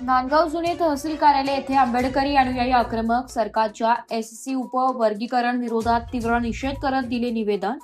नांदगाव जुने तहसील कार्यालय येथे आंबेडकरी अनुयायी आक्रमक सरकारच्या एससी उपवर्गीकरण विरोधात तीव्र निषेध करत दिले निवेदन।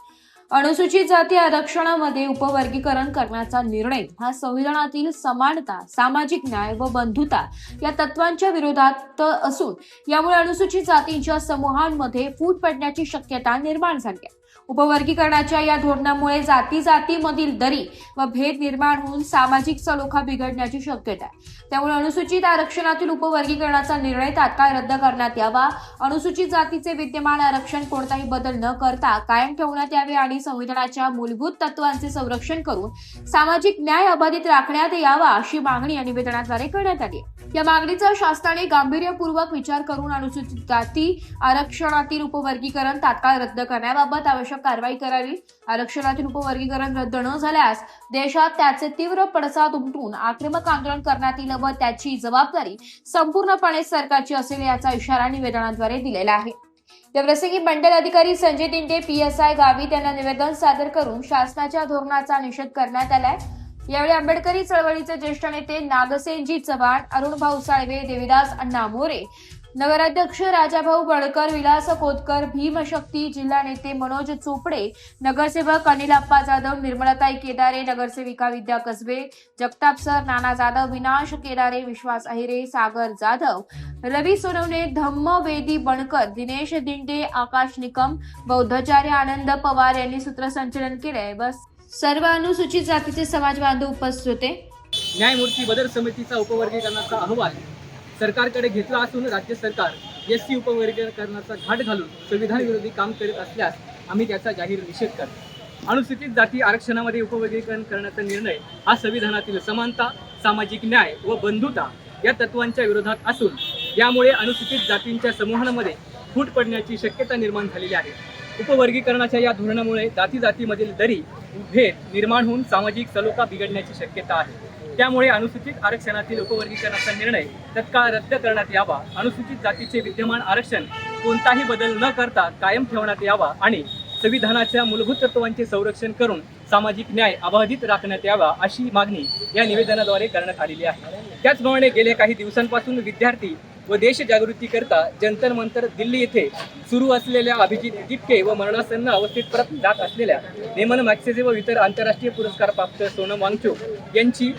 अनुसूचित जाती आरक्षणामध्ये उपवर्गीकरण करण्याचा निर्णय हा संविधानातील समानता, सामाजिक न्याय व बंधुता या तत्वांच्या विरोधात असून यामुळे अनुसूचित जातींच्या समूहांमध्ये फूट पडण्याची शक्यता निर्माण झाली आहे। उपवर्गीकरणाच्या या धोरणामुळे जातीमधील दरी व भेद निर्माण होऊन सामाजिक सलोखा बिघडण्याची शक्यता आहे। त्यामुळे अनुसूचित आरक्षणातील उपवर्गीकरणाचा निर्णय तात्काळ रद्द करण्यात यावा। अनुसूचित जातीचे विद्यमान आरक्षण कोणताही बदल न करता कायम ठेवण्यात यावे आणि संविधानाच्या मूलभूत तत्वांचे संरक्षण करून सामाजिक न्याय अबाधित राखण्यात यावा अशी मागणी या निवेदनाद्वारे करण्यात आली आहे। या मागणीचा शासनाने गांभीर्यपूर्वक विचार करून अनुसूचित जाती आरक्षणातील उपवर्गीकरण तात्काळ रद्द करण्याबाबत आवश्यक कारवाई करावी। आरक्षणातील उपवर्गीकरण रद्द न झाल्यास देशात त्याचे तीव्र पडसाद उमटून आक्रमक आंदोलन करण्यात येईल व त्याची जबाबदारी संपूर्णपणे सरकारची असेल याचा इशारा निवेदनाद्वारे दिलेला आहे। या प्रसंगी मंडल अधिकारी संजय दिंडे PSI गावी त्यांना निवेदन सादर करून शासनाच्या धोरणाचा निषेध करण्यात आलाय। यावेळी आंबेडकरी चळवळीचे ज्येष्ठ नेते नागसेनजी चव्हाण, अरुण भाऊ साळवे, देविदास अण्णा मोरे, नगराध्यक्ष राजाभाऊ बळकर, विलास कोतकर, भीमशक्ती जिल्हा नेते मनोज चोपडे, नगरसेवक अनिल अप्पा जाधव, निर्मलाताई केदारे, नगरसेविका विद्या कसबे, जगताप सर, नाना जाधव, विनाश केदारे, विश्वास अहिरे, सागर जाधव, रवी सोनवणे, धम्मवेदी बनकर, दिनेश दिंडे, आकाश निकम, बौद्धाचार्य आनंद पवार यांनी सूत्रसंचलन केले। बस सर्व अनुसूचित जातीचे समाज बांधव उपस्थित होते। न्यायमूर्ती बदर समितीचा उपवर्गीकरणाचा अहवाल सरकारकडे घेतला असून राज्य सरकार एससी उपवर्गीकरणाचा घाट घालून संविधान विरोधी काम करीत असल्यास आम्ही त्याचा जाहीर निषेध करतो। अनुसूचित जाती आरक्षणामध्ये उपवर्गीकरण करण्याचा निर्णय हा संविधानातील समानता, सामाजिक न्याय व बंधुता या तत्वांच्या विरोधात असून यामुळे अनुसूचित जातींच्या समूहांमध्ये फूट पडण्याची शक्यता निर्माण झालेली आहे। उपवर्गीकरणाच्या या धोरणामुळे जातीमधील दरी भेद निर्माण होऊन सामाजिक सलोखा बिघडण्याची शक्यता आहे। त्यामुळे अनुसूचित आरक्षणातील उपवर्गीकरणाचा निर्णय तत्काळ रद्द करण्यात यावा। अनुसूचित जातीचे विद्यमान आरक्षण कोणताही बदल न करता कायम ठेवण्यात यावा आणि संविधानाच्या मूलभूत तत्वांचे संरक्षण करून सामाजिक न्याय अबाधित राखण्यात यावा अशी मागणी या निवेदनाद्वारे करण्यात आलेली आहे। त्याचप्रमाणे गेल्या काही दिवसांपासून विद्यार्थी व देशजागृती करता जंतर मंतर दिल्ली येथे सुरू असलेल्या अभिजित टिपके व मरणासन्न अवस्थेत परत जात असलेल्या नेमन मॅक्सेसे व इतर आंतरराष्ट्रीय पुरस्कार प्राप्त सोनम वांगचुक यांची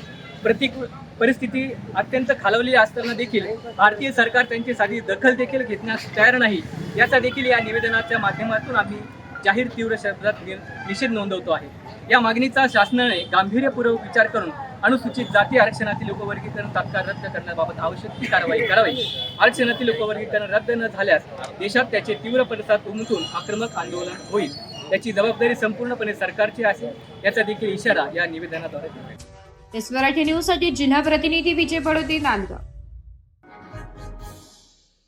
परिस्थिती अत्यंत खालावलेली असताना देखील भारतीय सरकार त्यांची साधी दखल देखील घेण्यास तयार नाही, याचा देखील या निवेदनाच्या माध्यमातून आम्ही जाहीर तीव्र शब्दात निषेध नोंदवतो आहे। या मागणीचा शासनाने गांभीर्यपूर्वक विचार करून अनुसूचित जाती आरक्षणातील उपवर्गीकरण तात्काळ रद्द करण्याबाबत आवश्यक ती कारवाई करावी। आरक्षणातील उपवर्गीकरण रद्द न झाल्यास देशात त्याचे तीव्र पडसाद उमटून आक्रमक आंदोलन होईल, त्याची जबाबदारी संपूर्णपणे सरकारची असेल याचा देखील इशारा या निवेदनाद्वारे दिला आहे। मराठी न्यूज साठी जिल्हा प्रतिनिधी विजय बडोदे, नांदगाव।